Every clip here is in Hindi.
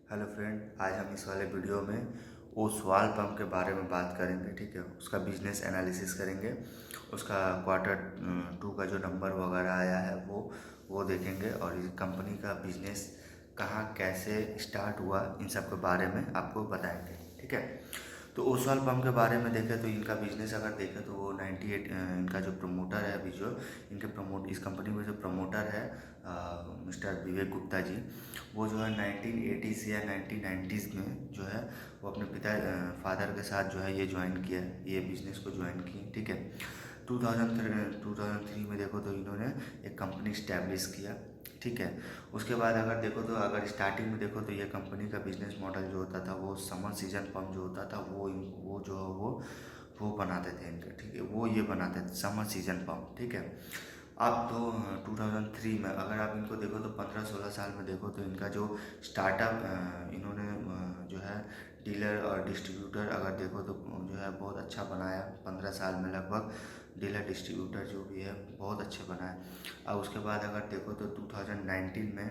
हेलो फ्रेंड, आज हम इस वाले वीडियो में ओसवाल पंप के बारे में बात करेंगे। ठीक है, उसका बिजनेस एनालिसिस करेंगे, उसका क्वार्टर 2 का जो नंबर वगैरह आया है वो देखेंगे और इस कंपनी का बिजनेस कहाँ कैसे स्टार्ट हुआ इन सब के बारे में आपको बताएंगे। ठीक है, तो ओसवाल पंप के बारे में देखें तो इनका बिजनेस अगर देखें तो वो 98 इनका जो प्रमोटर है अभी जो इस कंपनी में जो प्रमोटर है मिस्टर विवेक गुप्ता जी, वो जो है 1980s या 1990s में जो है वो अपने फादर के साथ जो है ये ज्वाइन किया है, ये बिज़नेस को ज्वाइन किए। ठीक है, 2003 में देखो तो इन्होंने एक कंपनी इस्टेब्लिश किया। ठीक है, उसके बाद अगर देखो तो अगर स्टार्टिंग में देखो तो ये कंपनी का बिजनेस मॉडल जो होता था वो समर सीजन पंप जो होता था वो जो है वो बनाते थे इनके। ठीक है, वो ये बनाते थे समर सीजन पंप। ठीक है, अब तो 2003 में अगर आप इनको देखो तो 15-16 साल में देखो तो इनका जो स्टार्टअप इन्होंने जो है डीलर और डिस्ट्रीब्यूटर अगर देखो तो जो है बहुत अच्छा बनाया। 15 साल में लगभग डीलर डिस्ट्रीब्यूटर जो भी है बहुत अच्छे बनाए। और उसके बाद अगर देखो तो 2019 में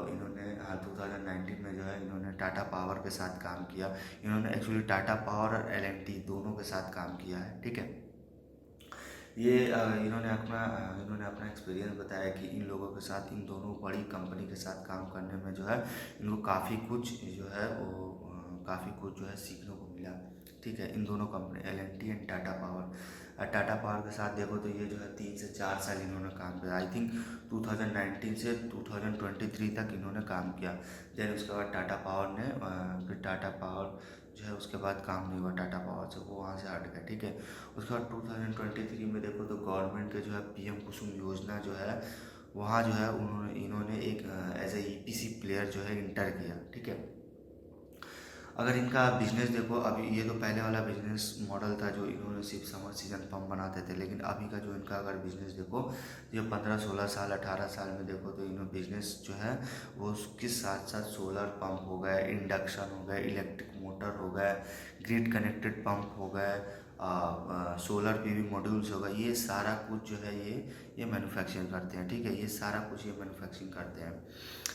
इन्होंने 2019 में जो है इन्होंने टाटा पावर के साथ काम किया। इन्होंने एक्चुअली टाटा पावर और L&T दोनों के साथ काम किया है। ठीक है, ये इन्होंने अपना एक्सपीरियंस बताया कि इन लोगों के साथ, इन दोनों बड़ी कंपनी के साथ काम करने में जो है इनको काफ़ी कुछ जो है वो काफ़ी कुछ जो है सीखने को मिला। ठीक है, इन दोनों company L&T and Tata power, Tata power के साथ देखो तो ये जो है 3 से 4 साल इन्होंने काम किया। आई थिंक 2019 से 2023 तक इन्होंने काम किया। देन उसके बाद टाटा पावर ने फिर टाटा पावर जो है उसके बाद काम नहीं हुआ टाटा पावर से, वो वहाँ से हट गए। ठीक है, उसके बाद 2023 में देखो तो गवर्नमेंट के जो है PM कुसुम योजना जो है वहाँ जो है इन्होंने एक एज ए EPC प्लेयर जो है इंटर किया। ठीक है, अगर इनका बिजनेस देखो, अभी ये तो पहले वाला बिजनेस मॉडल था जो इन्होंने सिर्फ समर सीजन पंप बनाते थे, लेकिन अभी का जो इनका अगर बिजनेस देखो ये 15-16 साल 18 साल में देखो तो इन्होंने बिजनेस जो है वो उसके साथ साथ सोलर पंप हो गए, इंडक्शन हो गए, इलेक्ट्रिक मोटर हो गए, ग्रिड कनेक्टेड पंप हो गए, सोलर PV मॉड्यूल्स हो गए, ये सारा कुछ जो है ये मैन्युफैक्चरिंग करते हैं। ठीक है, ये सारा कुछ ये मैन्युफैक्चरिंग करते हैं।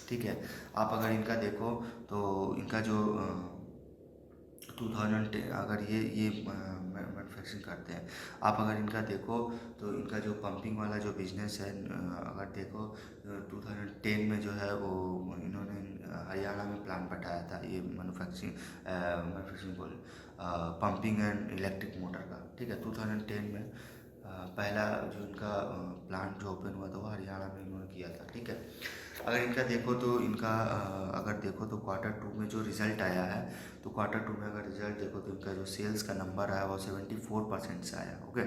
ठीक है, आप अगर इनका देखो तो इनका जो 2010 अगर ये मैन्युफैक्चरिंग करते हैं, आप अगर इनका देखो तो इनका जो पंपिंग वाला जो बिजनेस है अगर देखो 2010 में जो है वो इन्होंने हरियाणा में प्लांट बैठाया था, ये मैन्युफैक्चरिंग बोले पंपिंग एंड इलेक्ट्रिक मोटर का। ठीक है, 2010 में पहला जो इनका प्लांट जो ओपन हुआ था वो हरियाणा में इन्होंने किया था। ठीक है, अगर इनका देखो तो इनका अगर देखो तो क्वार्टर 2 में जो रिज़ल्ट आया है, तो क्वार्टर 2 में अगर रिज़ल्ट देखो तो इनका जो सेल्स का नंबर आया वो 74% से आया। ओके,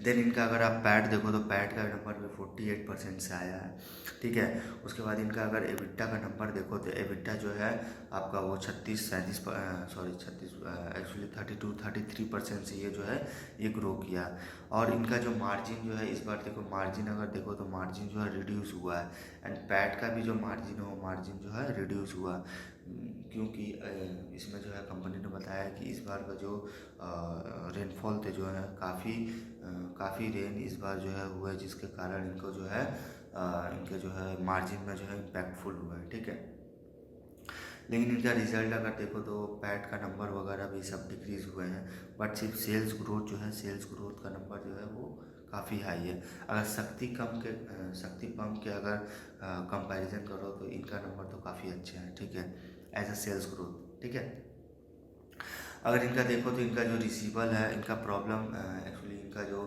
देन इनका अगर आप पैट देखो तो पैट का नंबर भी 48% से आया है। ठीक है, उसके बाद इनका अगर एबिटा का नंबर देखो तो एबिटा जो है आपका वो 36 एक्चुअली 33% से ये जो है ये ग्रो किया। और इनका जो मार्जिन जो है इस बार देखो, मार्जिन अगर देखो तो मार्जिन जो है रिड्यूस हुआ है, एंड पैट का भी जो मार्जिन है वो मार्जिन जो है रिड्यूस हुआ। क्योंकि इसमें जो है कंपनी ने बताया कि इस बार का जो रेनफॉल थे जो है काफ़ी रेन इस बार जो है हुआ है, जिसके कारण इनको जो है इनके जो है मार्जिन में जो है इम्पैक्टफुल हुआ है। ठीक है, लेकिन इनका रिजल्ट अगर देखो तो पैट का नंबर वगैरह भी सब डिक्रीज हुए हैं, बट सिर्फ सेल्स ग्रोथ जो है सेल्स ग्रोथ का नंबर जो है वो काफ़ी हाई है। अगर शक्ति पंप के अगर कंपैरिजन करो तो इनका नंबर तो काफ़ी अच्छे हैं। ठीक है, एज अ सेल्स ग्रोथ। ठीक है, अगर इनका देखो तो इनका जो रिसीवल है, इनका प्रॉब्लम एक्चुअली इनका जो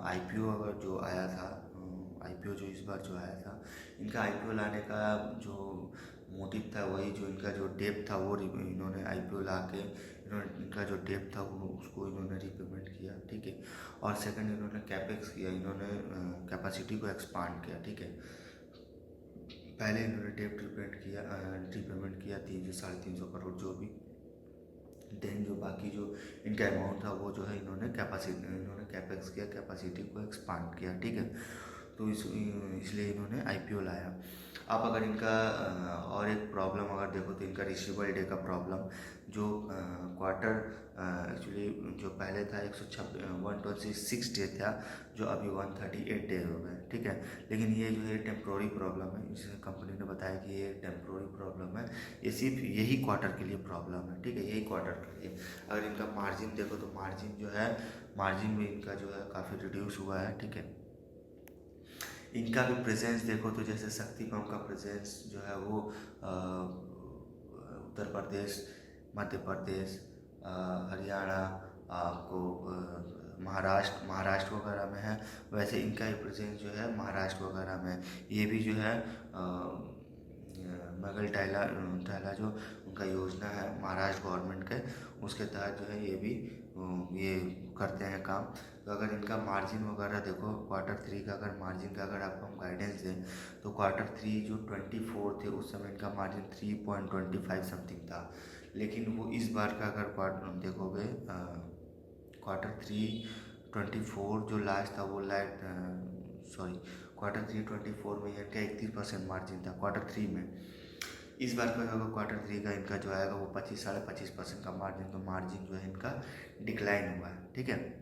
IPO अगर जो आया था, IPO जो इस बार जो आया था, इनका IPO लाने का जो मोटिव था वही जो इनका जो डेप था वो इन्होंने IPO ला के इन्होंने इनका जो डेप था वो उसको इन्होंने रिपेमेंट किया। ठीक है, और सेकंड इन्होंने कैपेक्स किया, इन्होंने कैपेसिटी को एक्सपांड किया। ठीक है, पहले इन्होंने डेप रिपेमेंट किया 300 से 350 करोड़ जो भी, देन जो बाकी जो इनका अमाउंट था वो जो है इन्होंने कैपेक्स किया, कैपेसिटी को एक्सपांड किया। ठीक है, तो इसलिए इन्होंने IPO लाया। आप अगर इनका और एक प्रॉब्लम अगर देखो तो इनका रिसीवेबल डे का प्रॉब्लम, जो क्वार्टर एक्चुअली जो पहले था 126 डे था, जो अभी 138 डे हो गए, ठीक है। लेकिन ये जो है टेम्प्रोरी प्रॉब्लम है, इस कंपनी ने बताया कि ये टेम्प्रोरी प्रॉब्लम है, ये सिर्फ यही क्वार्टर के लिए प्रॉब्लम है, ठीक है, यही क्वार्टर के लिए। अगर इनका मार्जिन देखो तो मार्जिन जो है, मार्जिन भी इनका जो है काफ़ी रिड्यूस हुआ है, ठीक है। इनका भी प्रेजेंस देखो तो जैसे शक्ति पंप का प्रेजेंस जो है वो उत्तर प्रदेश, मध्य प्रदेश, हरियाणा, आपको महाराष्ट्र वगैरह में है। वैसे इनका ही प्रेजेंस जो है महाराष्ट्र वगैरह में, ये भी जो है मगल टैला जो उनका योजना है महाराष्ट्र गवर्नमेंट के, उसके तहत जो है ये भी ये करते हैं काम। तो अगर इनका मार्जिन वगैरह देखो Q3 का, अगर मार्जिन का अगर आपको हम गाइडेंस दें तो Q3 जो 24 थे उस समय इनका मार्जिन 3.25 समथिंग था। लेकिन वो इस बार का अगर क्वार्टर देखोगे, Q3 24 जो लास्ट था वो Q3 24 में इनका 31% मार्जिन था Q3 में। इस बार का जो होगा Q3 का इनका जो आएगा वो 25-25.5% का मार्जिन, तो मार्जिन जो है इनका डिक्लाइन हुआ है, ठीक है।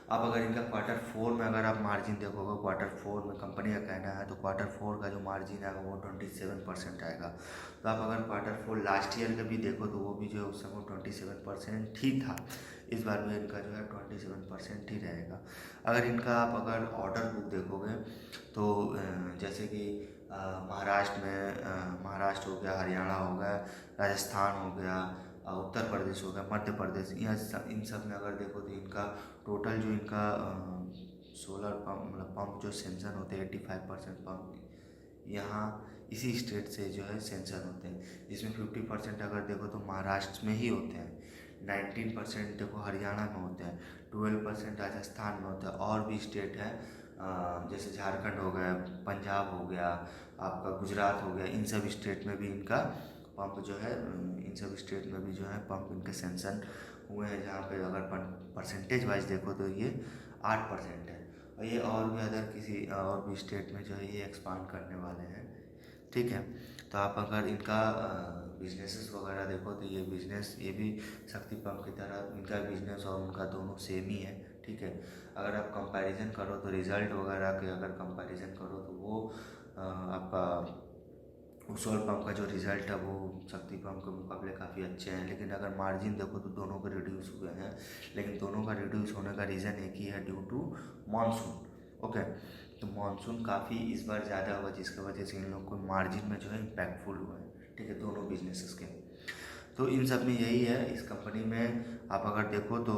अब अगर इनका Q4 में अगर आप मार्जिन देखोगे, Q4 में कंपनी का कहना है तो Q4 का जो मार्जिन आएगा वो 27% आएगा। तो आप अगर Q4 लास्ट ईयर का भी देखो तो वो भी जो है उस समय 27% ही था, इस बार भी इनका जो है 27% ही रहेगा। अगर इनका आप अगर ऑर्डर बुक देखोगे तो जैसे कि महाराष्ट्र हो गया, हरियाणा हो गया, राजस्थान हो गया, उत्तर प्रदेश हो गया, मध्य प्रदेश, इन सब में अगर देखो तो इनका टोटल जो इनका सोलर पंप मतलब पंप जो सेंसन होते हैं 85% पंप यहाँ इसी स्टेट से जो है सेंसन होते हैं, जिसमें 50% अगर देखो तो महाराष्ट्र में ही होते हैं, 19% देखो हरियाणा में होते हैं, 12% राजस्थान में होता है, और भी स्टेट है जैसे झारखंड हो गया, पंजाब हो गया, आपका गुजरात हो गया, इन सब स्टेट में भी इनका पंप जो है, इन सब स्टेट में भी जो है पंप इनके सेंसन हुए हैं, जहाँ पे अगर परसेंटेज वाइज देखो तो ये 8% है, और ये और भी अदर किसी और भी स्टेट में जो है ये एक्सपांड करने वाले हैं, ठीक है। तो आप अगर इनका बिजनेसेस वगैरह देखो तो ये बिजनेस, ये भी शक्ति पंप की तरह इनका बिजनेस और उनका दोनों सेम ही है, ठीक है। अगर आप कंपैरिजन करो तो रिजल्ट वगैरह के अगर कंपैरिजन करो तो वो आपका सोलर पंप का जो रिज़ल्ट है वो शक्ति पंप के मुकाबले काफ़ी अच्छे हैं। लेकिन अगर मार्जिन देखो तो दोनों के रिड्यूस हुए हैं, लेकिन दोनों का रिड्यूस होने का रीज़न एक ही है, ड्यू टू मानसून, ओके। तो मानसून काफ़ी इस बार ज़्यादा हुआ, जिसकी वजह से इन लोगों को मार्जिन में जो है इम्पैक्टफुल हुआ है, ठीक है, दोनों बिजनेसेस के। तो इन सब में यही है, इस कंपनी में आप अगर देखो तो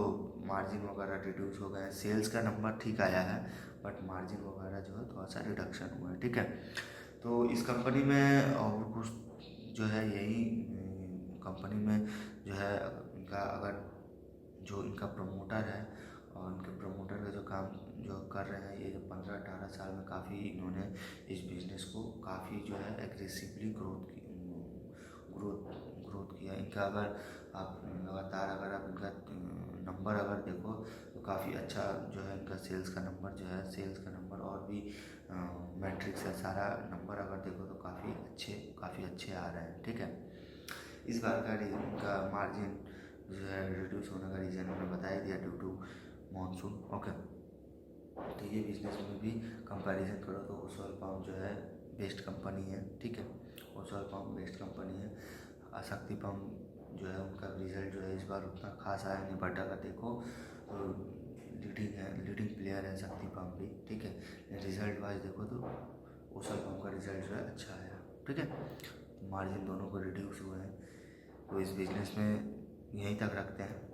मार्जिन वगैरह रिड्यूस हो गए हैं, सेल्स का नंबर ठीक आया है बट मार्जिन वगैरह जो है थोड़ा सा रिडक्शन हुआ है, ठीक है। तो इस कंपनी में और कुछ जो है यही कंपनी में जो है इनका अगर जो इनका प्रमोटर है और इनके प्रमोटर का जो काम जो कर रहे हैं, ये 15-18 साल में काफ़ी इन्होंने इस बिज़नेस को काफ़ी जो है एग्रेसिवली ग्रोथ किया। इनका अगर आप लगातार अगर आप इनका नंबर अगर देखो तो काफ़ी अच्छा जो है इनका सेल्स का नंबर जो है, सेल्स का नंबर और भी मैट्रिक्स है, सारा नंबर अगर देखो तो काफ़ी अच्छे आ रहे हैं, ठीक है। इस बार का इनका मार्जिन जो है रिड्यूस होने का रीज़न मैंने बता ही दिया, ड्यू टू मानसून, ओके। तो ये बिजनेस में भी कंपैरिजन करो तो ओसवाल पंप जो है बेस्ट कंपनी है, ठीक है, ओसवाल पंप बेस्ट कंपनी है। शक्ति पंप जो है उनका रिजल्ट जो है इस बार उतना खास आया नहीं, बट अगर देखो तो लीडिंग प्लेयर है शक्ति पंप भी, ठीक है। रिजल्ट वाइज देखो तो ओसवाल पंप का रिजल्ट जो है अच्छा आया, ठीक है। मार्जिन दोनों को रिड्यूस हुए हैं। तो इस बिज़नेस में यहीं तक रखते हैं।